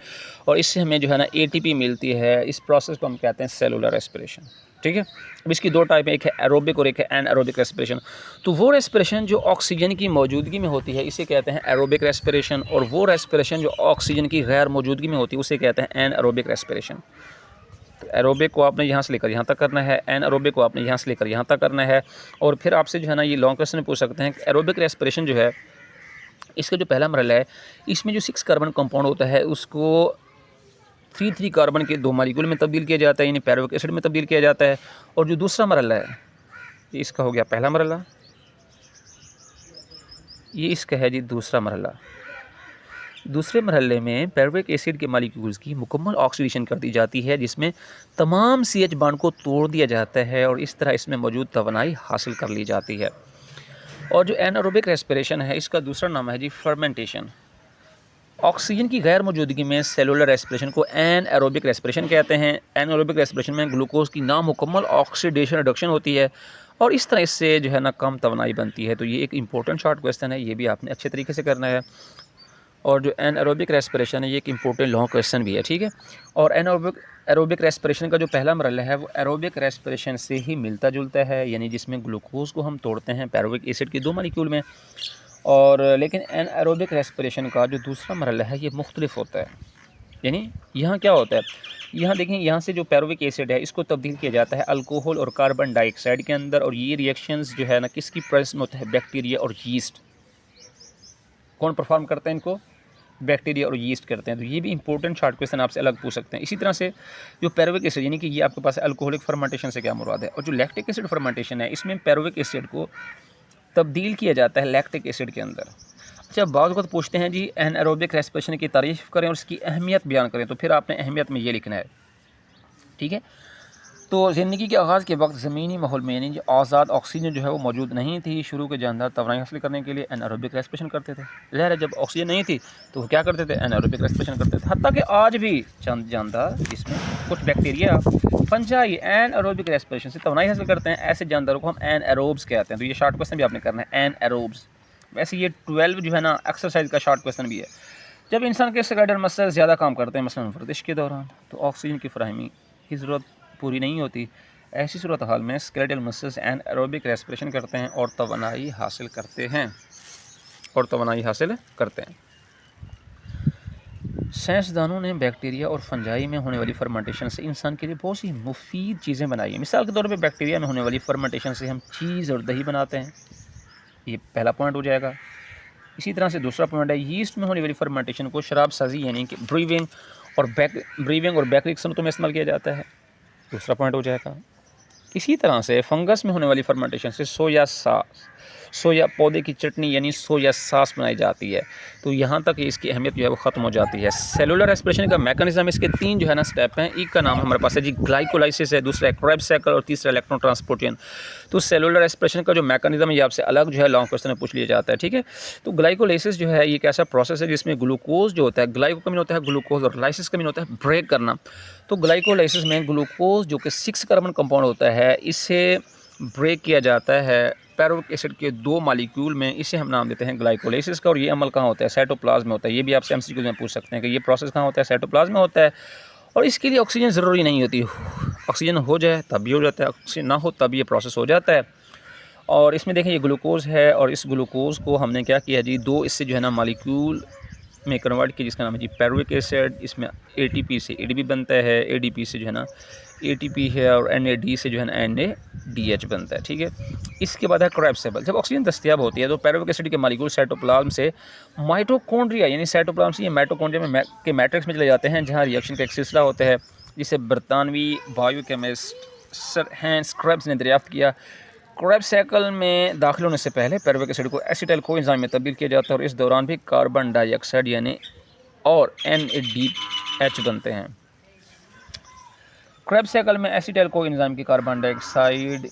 और इससे हमें जो है ना ATP मिलती है। इस प्रोसेस को हम कहते हैं सेलुलर रेस्पिरेशन, ठीक है। अब इसकी दो टाइप है, एक है एरोबिक और एक है एनएरोबिक रेस्पिरेशन। तो वो रेस्पिरेशन जो ऑक्सीजन की मौजूदगी में होती है इसे कहते हैं एरोबिक रेस्पिरेशन, और वो रेस्पिरेशन जो ऑक्सीजन की गैर मौजूदगी में होती है उसे कहते हैं एनएरोबिक रेस्पिरेशन। तो एरोबिक को आपने यहाँ से लेकर यहाँ तक करना है, एनएरोबिक को आपने यहाँ से लेकर यहाँ तक करना है। और फिर आपसे जो है ना ये लॉन्ग क्वेश्चन पूछ सकते हैं कि एरोबिक रेस्पिरेशन जो है इसका जो पहला मरहला है इसमें जो 6 कार्बन कंपाउंड होता है उसको 3 कार्बन के 2 मॉलिक्यूल में तब्दील किया जाता है, यानी पैरोविक एसिड में तब्दील किया जाता है। और जो दूसरा मरहला है ये इसका हो गया पहला मरहला, ये इसका है जी दूसरा मरहला। दूसरे मरहले में पैरुविक एसिड के मॉलिक्यूल्स की मुकम्मल ऑक्सीडेशन कर दी जाती है, जिसमें तमाम CH बॉन्ड को तोड़ दिया जाता है और इस तरह इसमें मौजूद तवानाई हासिल कर ली जाती है। और जो एनारोबिक रेस्पिरेशन है इसका दूसरा नाम है जी फर्मेंटेशन। ऑक्सीजन की गैर मौजूदगी में सेलुलर रेस्पिरेशन को एनएरोबिक रेस्पिरेशन कहते हैं। एनारोबिक रेस्पिरेशन में ग्लूकोज की नामुकम्मल ऑक्सीडेशन रिडक्शन होती है और इस तरह इससे जो है ना कम तवानाई बनती है। तो ये एक इंपॉर्टेंट शॉर्ट क्वेश्चन है, ये भी आपने अच्छे तरीके से करना है। और जो एनारोबिक रेस्पिरेशन है ये एक इंपॉर्टेंट लॉन्ग क्वेश्चन भी है, ठीक है। और एरोबिक रेस्पिरेशन का जो पहला मरहला है वो एरोबिक रेस्पिरेशन से ही मिलता जुलता है, यानी जिसमें ग्लूकोज को हम तोड़ते हैं पैरुविक एसिड के 2 मॉलिक्यूल में। और लेकिन एनारोबिक रेस्पिरेशन का जो दूसरा मरहला है ये मुख्तलिफ होता है। यानी यहाँ क्या होता है, यहाँ देखें, यहाँ से जो पैरुविक एसिड है इसको तब्दील किया जाता है अल्कोहल और कार्बन डाइऑक्साइड के अंदर, और ये रिएक्शंस जो है ना किसकी प्रेजेंस में होता है, बैक्टीरिया और यीस्ट। कौन परफॉर्म करते हैं इनको, बैक्टीरिया और यीस्ट करते हैं। तो ये भी इंपॉर्टेंट शॉर्ट क्वेश्चन आपसे अलग पूछ सकते हैं। इसी तरह से जो पैरुविक एसिड यानी कि ये आपके पास अल्कोहलिक फर्मेंटेशन से क्या मुराद है, और जो लैक्टिक एसिड फर्मेंटेशन है इसमें पैरुविक एसिड को तब्दील किया जाता है लैक्टिक एसिड के अंदर। अच्छा, बाद वक्त पूछते हैं जी एनारोबिक रेस्पिरेशन की तारीफ़ करें और इसकी अहमियत बयान करें, तो फिर आपने अहमियत में ये लिखना है, ठीक है। तो ज़िंदगी के आगाज़ के वक्त ज़मीनी माहौल में यानी आज़ाद ऑक्सीजन जो है वो मौजूद नहीं थी। शुरू के जानदार तवानाई हासिल करने के लिए एनारोबिक रेस्पिरेशन करते थे। ज़ाहिर है जब ऑक्सीजन नहीं थी तो वो क्या करते थे, एनारोबिक रेस्पिरेशन करते थे। हत्ता कि आज भी चंद जानदार जिसमें कुछ बैक्टीरिया फंजाई एनारोबिक रेस्पिरेशन से तवानाई हासिल करते हैं, ऐसे जानदारों को हम एनारोब्स कहते हैं। तो ये शॉर्ट क्वेश्चन भी आपने करना है, एनारोब्स। वैसे ये 12 जो है ना एक्सरसाइज का शॉर्ट क्वेश्चन भी है। जब इंसान के स्केलेटल मसल्स ज़्यादा काम करते हैं, मसलन वर्जिश के दौरान, तो ऑक्सीजन की फराहमी की ज़रूरत पूरी नहीं होती। ऐसी सूरत हाल में स्केलेटल मसल्स एनारोबिक रेस्पिरेशन करते हैं और तवानाई हासिल करते हैं साइंसदानों ने बैक्टीरिया और फंजाई में होने वाली फर्मेंटेशन से इंसान के लिए बहुत सी मुफीद चीज़ें बनाई हैं। मिसाल के तौर पे बैक्टीरिया में होने वाली फर्मेंटेशन से हम चीज़ और दही बनाते हैं, ये पहला पॉइंट हो जाएगा। इसी तरह से दूसरा पॉइंट है, यीस्ट में होने वाली फर्मेंटेशन को शराब साजी यानी कि ब्रीविंग और बेकरी सनतों में इस्तेमाल किया जाता है, दूसरा पॉइंट हो जाएगा। इसी तरह से फंगस में होने वाली फर्मेंटेशन से सोया पौधे की चटनी यानी सोया सॉस बनाई जाती है। तो यहाँ तक इसकी अहमियत जो है वो ख़त्म हो जाती है। सेलुलर रेस्पिरेशन का मैकेनिज्म, इसके 3 जो है ना स्टेप हैं। एक का नाम हमारे पास है जी ग्लाइकोलाइसिस है, दूसरा क्रेब्स साइकिल और तीसरा इलेक्ट्रॉन ट्रांसपोर्ट चेन। तो सेलुलर रेस्पिरेशन का जो मैकेनिज्म है ये आपसे अलग जो है लॉन्ग क्वेश्चन में पूछ लिया जाता है, ठीक है। तो ग्लाइकोलाइसिस जो है ये एक ऐसा प्रोसेस है जिसमें ग्लूकोज जो होता है, ग्लाइको का मीन होता है ग्लूकोज और लाइसिस का मीन होता है ब्रेक करना। तो ग्लाइकोलाइसिस में ग्लूकोज जो कि 6 कार्बन कंपाउंड होता है इसे ब्रेक किया जाता है पैरुविक एसिड के 2 मालिक्यूल में, इसे हम नाम देते हैं ग्लाइकोलाइसिस का। और ये अमल कहाँ होता है? साइटोप्लाज्म में होता है। ये भी आपसे एमसीक्यू में पूछ सकते हैं कि ये प्रोसेस कहाँ होता है? साइटोप्लाज्म में होता है। और इसके लिए ऑक्सीजन ज़रूरी नहीं होती, ऑक्सीजन हो जाए तब भी हो जाता है, ऑक्सीजन ना हो तब ये प्रोसेस हो जाता है। और इसमें देखें ये ग्लूकोज़ है, और इस ग्लूकोज़ को हमने क्या किया जी, 2 इससे जो है ना मालिक्यूल में कन्वर्ट किया, जिसका नाम है जी पैरुविक एसिड। इसमें एटीपी से एडीपी बनता है, एडीपी से जो है ना एटीपी है, और एनएडी से जो है ना एनएडीएच बनता है, ठीक है। इसके बाद है क्रेब्स। जब ऑक्सीजन दस्तियाब होती है तो पैरुविक एसिड के मालिक्यूल साइटोप्लाज्म से माइटोकॉन्ड्रिया यानी साइटोप्लाज्म से ये माइटोकॉन्ड्रिया में के मैट्रिक्स में चले जाते हैं, जहाँ रिएक्शन का एक सिलसिला होता है, जिसे बरतानवी बायोकेमिस्ट सर हैंस क्रेब्स ने दरियाफ्त किया। क्रेब्स साइकिल में दाखिल होने से पहले पैरुविक एसिड को एसिटाइल कोएंजाइम में तब्दील किया जाता है, और इस दौरान भी कार्बन डाइऑक्साइड यानी और NADH बनते हैं। क्रेब्स साइकिल में एसिटाइल कोएंजाइम की कार्बन डाइऑक्साइड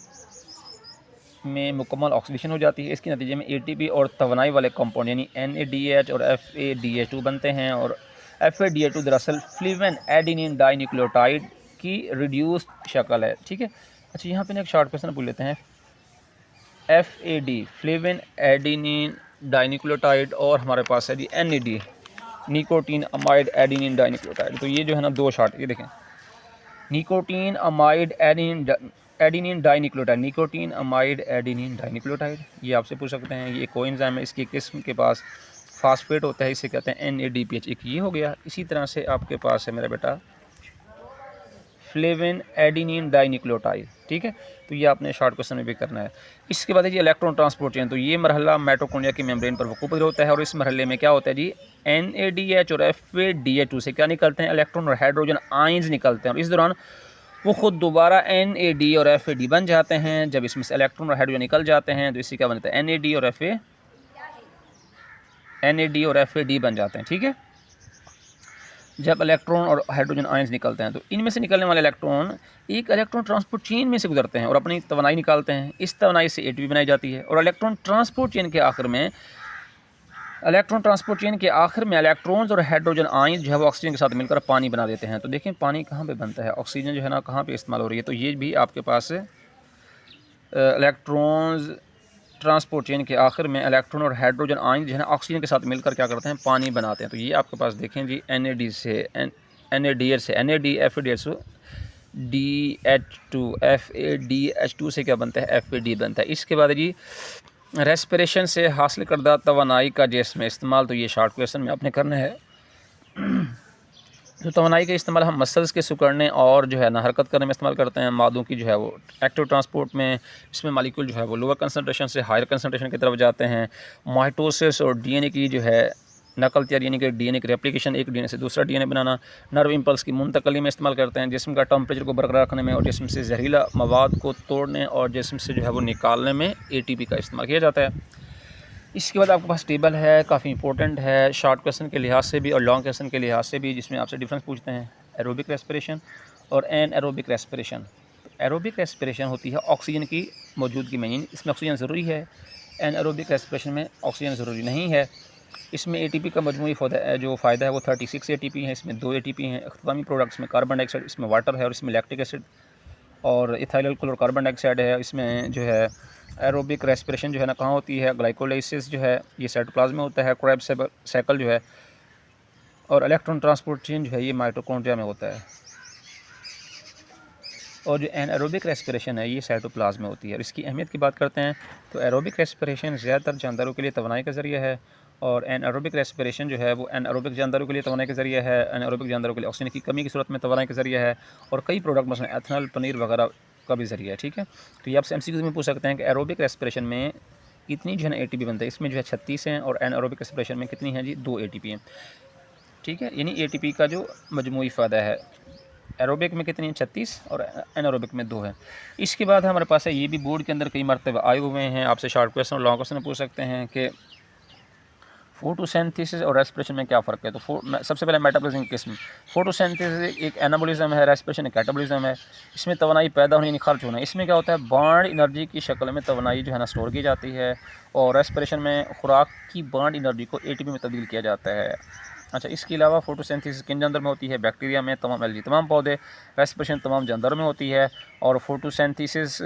में मुकम्मल ऑक्सीडेशन हो जाती है। इसके नतीजे में ATP और तवानाई वाले कंपाउंड यानी NADH और FADH2 बनते हैं। और FADH2 दरअसल फ्लेविन एडेनिन डाइन्यूक्लियोटाइड की रिड्यूस्ड शक्ल है, ठीक है। अच्छा, यहाँ पे एक शॉर्ट क्वेश्चन पूछ लेते हैं। FAD फ्लेविन एडेनिन डाइन्यूक्लियोटाइड, और हमारे पास है जी NAD nicotine amide adenine dinucleotide. तो ये जो है ना 2 शॉर्ट, ये देखें, nicotine amide adenine dinucleotide, nicotine amide adenine dinucleotide, ये आपसे पूछ सकते हैं। ये कोएंजाइम है, इसकी किस्म के पास फास्फेट होता है, इसे कहते हैं NADPH। एक ये हो गया। इसी तरह से आपके पास है मेरा बेटा फ्लेविन एडेनिन डाइन्यूक्लियोटाइड, ठीक है। तो ये आपने शॉर्ट क्वेश्चन में भी करना है। इसके बाद है जी इलेक्ट्रॉन ट्रांसपोर्ट चेन। तो ये मरहला माइटोकॉन्ड्रिया की मेम्ब्रेन पर वकूफ़ होता है, और इस मरहले में क्या होता है जी, NADH और FADH2 से क्या निकलते हैं? इलेक्ट्रॉन और हाइड्रोजन आयंस निकलते हैं, और इस दौरान वो खुद दोबारा NAD और FAD बन जाते हैं। जब इसमें से इलेक्ट्रॉन और हाइड्रोजन निकल जाते हैं तो इससे क्या बनता है? NAD और FAD बन जाते हैं, ठीक है। जब इलेक्ट्रॉन और हाइड्रोजन आयंस निकलते हैं तो इनमें से निकलने वाले इलेक्ट्रॉन एक इलेक्ट्रॉन ट्रांसपोर्ट चेन में से गुजरते हैं और अपनी तवानाई निकालते हैं। इस तवानाई से ATP बनाई जाती है, और इलेक्ट्रॉन ट्रांसपोर्ट चेन के आखिर में इलेक्ट्रॉन्स और हाइड्रोजन आयंस जो है वो ऑक्सीजन के साथ मिलकर पानी बना देते हैं। तो देखें पानी कहाँ पे बनता है, ऑक्सीजन जो है ना कहाँ पे इस्तेमाल हो रही है। तो ये भी आपके पास इलेक्ट्रॉन्स ट्रांसपोर्ट चेन के आखिर में इलेक्ट्रॉन और हाइड्रोजन आयंस जो है ना ऑक्सीजन के साथ मिलकर क्या करते हैं? पानी बनाते हैं। तो ये आपके पास देखें जी NAD से NAD FADH2 DH2 FADH2 से क्या बनता है? FAD बनता है। इसके बाद जी रेस्पिरेशन से हासिल करदा तवानाई का जिसमें इस्तेमाल। तो ये शॉर्ट क्वेश्चन में आपने करना है। तो तवानाई का इस्तेमाल हम मसल्स के सिकुड़ने और जो है ना हरकत करने में इस्तेमाल करते हैं। मादों की जो है वो एक्टिव ट्रांसपोर्ट में, इसमें मालिक्यूल जो है वो लोअर कंसनट्रेशन से हायर कंसनट्रेशन की तरफ जाते हैं। माइटोसिस और DNA की जो है नकल तैयारी यानी कि DNA की रेप्लिकेशन, एक DNA से दूसरा DNA बनाना। नर्व इम्पल्स की मुंतकली में इस्तेमाल करते हैं, जिस्म का टेम्परेचर को बरकरार रखने में, और जिस्म से जहरीला मवाद को तोड़ने और जिस्म से जो है वो निकालने में ATP का इस्तेमाल किया जाता है। इसके बाद आपके पास टेबल है, काफ़ी इंपॉर्टेंट है शॉर्ट क्वेश्चन के लिहाज से भी और लॉन्ग क्वेश्चन के लिहाज से भी, जिसमें आपसे डिफरेंस पूछते हैं एरोबिक रेस्पिरेशन और एनएरोबिक रेस्पिरेशन। एरोबिक रेस्पिरेशन होती है ऑक्सीजन की मौजूदगी में, इसमें ऑक्सीजन ज़रूरी है। एनएरोबिक रेस्पिरेशन में ऑक्सीजन ज़रूरी नहीं है। इसमें ATP का मजमूई जो फ़ायदा है वो 36 ATP है। इसमें 2 ATP हैं। अख्तामी प्रोडक्ट्स में कार्बन डाइऑक्साइड, इसमें वाटर है, और इसमें लैक्टिक एसिड और इथाइल अल्कोहल और कार्बन डाइऑक्साइड है। इसमें जो है एरोबिक रेस्पिरेशन जो है ना कहाँ होती है? ग्लाइकोलाइसिस जो है ये साइटोप्लाज्म में होता है। क्रेब्स साइकिल जो है और इलेक्ट्रॉन ट्रांसपोर्ट चेन जो है ये माइटोकॉन्ड्रिया में होता है। और जो एनारोबिक रेस्पिरेशन है ये साइटोप्लाज्म में होती है। और इसकी अहमियत की बात करते हैं तो एरोबिक रेस्पिरेशन ज़्यादातर जानदारों के लिए तवानाई का ज़रिया है, और एनारोबिक रेस्पिरेशन जो है वो एनारोबिक जानदारों के लिए तवानाई का ज़रिया है। एनारोबिक जानदारों के लिए ऑक्सीजन की कमी की सूरत में तवानाई का ज़रिया है, और कई प्रोडक्ट मसलन एथनॉल, पनीर वगैरह का भी ज़रिया है, ठीक है। तो ये आपसे MCQ में पूछ सकते हैं कि एरोबिक रेस्पिरेशन में कितनी जो है ना ATP बनता है। इसमें जो है 36 हैं, और एनारोबिक रेस्पिरेशन में कितनी है जी? 2 ATP हैं, ठीक है। यानी ATP का जो मजमूई फ़ायदा है, एरोबिक में कितनी है? 36, और एनारोबिक में 2 है। इसके बाद हमारे पास है, ये भी बोर्ड के अंदर कई मरतबा आए हुए हैं, आपसे शॉर्ट क्वेश्चन और लॉन्ग क्वेश्चन पूछ सकते हैं कि फोटोसिंथेसिस और रेस्पिरेशन में क्या फ़र्क है। तो सबसे पहले मेटाबॉलिज्म की किस्म। फोटोसिंथेसिस एक एनाबॉलिज्म है, रेस्पिरेशन एक कैटाबॉलिज्म है। इसमें तवानाई पैदा होने यानी खर्च होना। इसमें क्या होता है? बर्न एनर्जी की शक्ल में तवानाई जो है ना स्टोर की जाती है, और रेस्पिरेशन में खुराक की बर्न एनर्जी को ATP में तब्दील किया जाता है। अच्छा, इसके अलावा फोटोसिंथेसिस किन जानदारों में होती है? बैक्टीरिया में, तमाम एल्गी, तमाम पौधे। रेस्पिरेशन तमाम जानदारों में होती है, और फोटोसिंथेसिस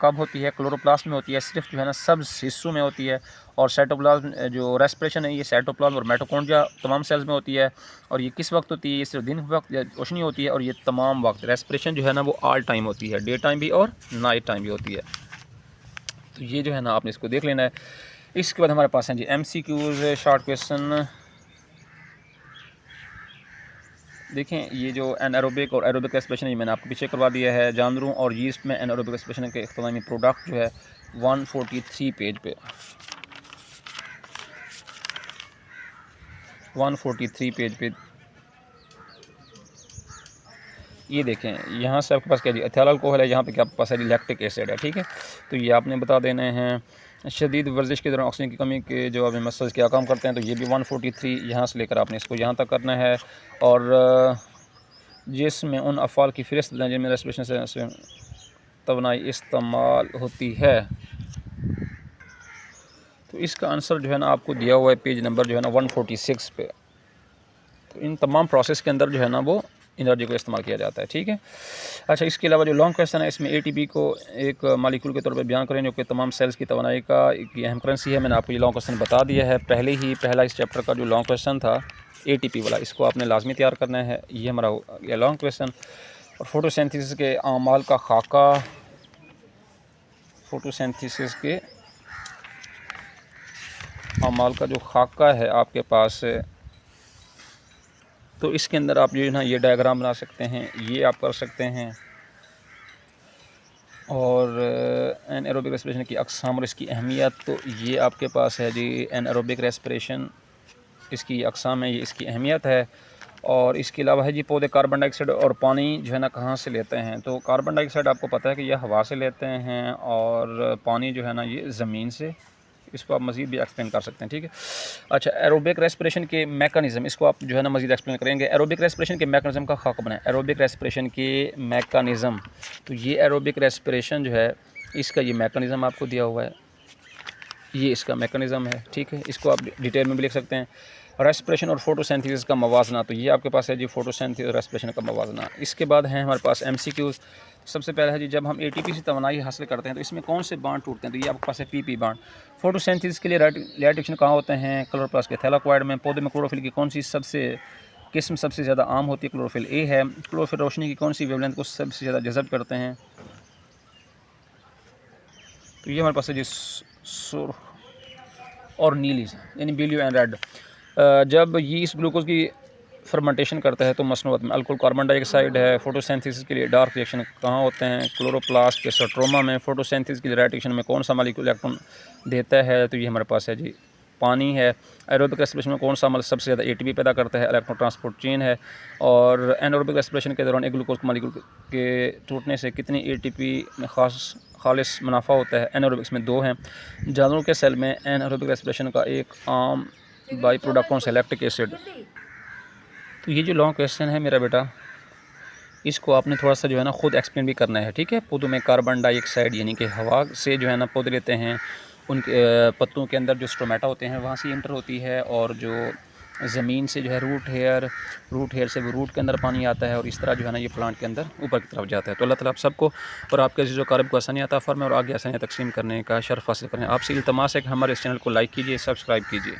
कब होती है? क्लोरोप्लास्ट में होती है, सिर्फ जो है ना सब हिस्सों में होती है। और साइटोप्लाज्म जो रेस्पिरेशन है ये साइटोप्लाज्म और माइटोकॉन्ड्रिया तमाम सेल्स में होती है। और ये किस वक्त होती है? ये सिर्फ दिन वक्त रोशनी होती है। और ये तमाम वक्त रेस्पिरेशन जो है ना वो ऑल टाइम होती है, डे टाइम भी और नाइट टाइम भी होती है। तो ये जो है ना आपने इसको देख लेना है। इसके बाद हमारे पास हैं जी MCQs शॉर्ट क्वेश्चन। देखें ये जो एनारोबिक और एरोबिक रेस्पिरेशन ये मैंने आपको पीछे करवा दिया है। जानवरों और यीस्ट में एनारोबिक रेस्पिरेशन के इख्तितामी प्रोडक्ट जो है 143 पेज पे 143 पेज पे ये देखें। यहाँ से आपके पास क्या जी एथिल अल्कोहल है, यहाँ पे क्या आपके पास है जी लैक्टिक एसिड है। ठीक है, तो ये आपने बता देने हैं। शदीद वर्जिश के दौरान ऑक्सीजन की कमी के जो अभी मसल्स क्या काम करते हैं, तो ये भी 143 यहाँ से लेकर आपने इसको यहाँ तक करना है। और जिसमें उन अफ़ाल की फ़हरिस्त दें जिनमें रेस्पिरेशन से तवानाई इस्तेमाल होती है। तो इसका आंसर जो है ना आपको दिया हुआ है पेज नंबर जो है ना 146 पे। तो इन तमाम प्रोसेस के अंदर जो है ना वो एनर्जी को इस्तेमाल किया जाता है। ठीक है, अच्छा इसके अलावा जो लॉन्ग क्वेश्चन है इसमें ATP को एक मालिक्यूल के तौर पर बयान करें जो कि तमाम सेल्स की तवानाई का एक अहम करेंसी है। मैंने आपको ये लॉन्ग क्वेश्चन बता दिया है पहले ही। पहला इस चैप्टर का जो लॉन्ग क्वेश्चन था ATP वाला, इसको आपने लाजमी तैयार करना है। ये हमारा ये लॉन्ग क्वेश्चन। और फोटोसिंथेसिस के आमाल का खाका, फोटोसिंथेसिस के आमाल का जो खाका है आपके पास, तो इसके अंदर आप जो है ना ये डायग्राम बना सकते हैं, ये आप कर सकते हैं। और एनारोबिक रेस्पिरेशन की अक़साम और इसकी अहमियत, तो ये आपके पास है जी एनारोबिक रेस्पिरेशन, इसकी अक़साम है, ये इसकी अहमियत है। और इसके अलावा है जी पौधे कार्बन डाइऑक्साइड और पानी जो है ना कहाँ से लेते हैं। तो कार्बन डाइऑक्साइड आपको पता है कि यह हवा से लेते हैं, और पानी जो है ना ये ज़मीन से। इसको आप मज़ीद भी एक्सप्लेन कर सकते हैं। ठीक है, अच्छा एरोबिक रेस्पिरेशन के मैकेनिज़्म, इसको आप जो है ना मज़ीद एक्सप्लेन करेंगे। एरोबिक रेस्पिरेशन के मैकेनिज़्म का खाका बनाए। एरोबिक रेस्पिरेशन के मैकेनिज़्म, तो ये एरोबिक रेस्पिरेशन जो है इसका ये मैकेनिज़्म आपको दिया हुआ है, ये इसका मैकेनिज़्म है। ठीक है, इसको आप डिटेल में भी लिख सकते हैं। रेस्पिरेशन और फोटोसिंथेसिस का मवाजना, तो ये आपके पास है जी फोटोसिंथेसिस और रेस्पिरेशन का मवाजना। इसके बाद है हमारे पास MCQs। सबसे पहले है जी जब हम ATP से तवानाई हासिल करते हैं तो इसमें कौन से बांड टूटते हैं, तो ये आपके पास है PP बांड। फोटोसिंथेसिस के लिए रिएक्शन कहाँ होते हैं? क्लोरोप्लास्ट के थैलाकोइड में। पौधे में क्लोरोफिल की कौन सी किस्म सबसे ज़्यादा आम होती है? क्लोरोफिल A है। क्लोरोफिल रोशनी की कौन सी वेवलेंथ को सबसे ज़्यादा जज़ब करते हैं? तो ये हमारे पास है जी सुर्ख और नीली, यानी ब्लू एंड रेड। जब यीस्ट ग्लूकोज की फर्मेंटेशन करता है तो मसनूआत में अल्कोहल कार्बन डाइऑक्साइड है। फोटोसिंथेसिस के लिए डार्क रिएक्शन कहाँ होते हैं? क्लोरोप्लास्ट के स्ट्रोमा में। फोटोसिंथेसिस के लिए राइट रिएक्शन में कौन सा मॉलिक्यूल इलेक्ट्रॉन देता है? तो ये हमारे पास है जी पानी है। एरोबिक रेस्पिरेशन में कौन सा अमल सबसे ज़्यादा ATP पैदा करता है? इलेक्ट्रॉन ट्रांसपोर्ट चेन है। और एनारोबिक रेस्पिरेशन के दौरान एक ग्लूकोज मॉलिक्यूल के टूटने से कितनी ATP में खालिस मुनाफा होता है? एनारोबिक्स में 2 हैं। जानवरों के सेल में एनारोबिक रेस्पिरेशन का एक आम बाई प्रोडक्ट कौन सा? Lactic acid. तो ये जो लॉन्ग क्वेश्चन है मेरा बेटा, इसको आपने थोड़ा सा जो है ना ख़ुद एक्सप्लेन भी करना है। ठीक है, पौधों में कार्बन डाइऑक्साइड यानी कि हवा से जो है ना पौधे लेते हैं, उनके पत्तों के अंदर जो स्टोमेटा होते हैं वहाँ से इंटर होती है, और जो ज़मीन से जो है रूट हेयर से वो रूट के अंदर पानी आता है, और इस तरह जो है ना ये प्लांट के अंदर ऊपर की तरफ जाता है। तो अल्लाह ताला आप सबको और आपके जो कारब को आसानी अता फरमाए और आगे आसानियाँ तकसीम करने का शर्फ हासिल करें। आपसे इल्तमास है कि हमारे इस चैनल को लाइक कीजिए, सब्सक्राइब कीजिए।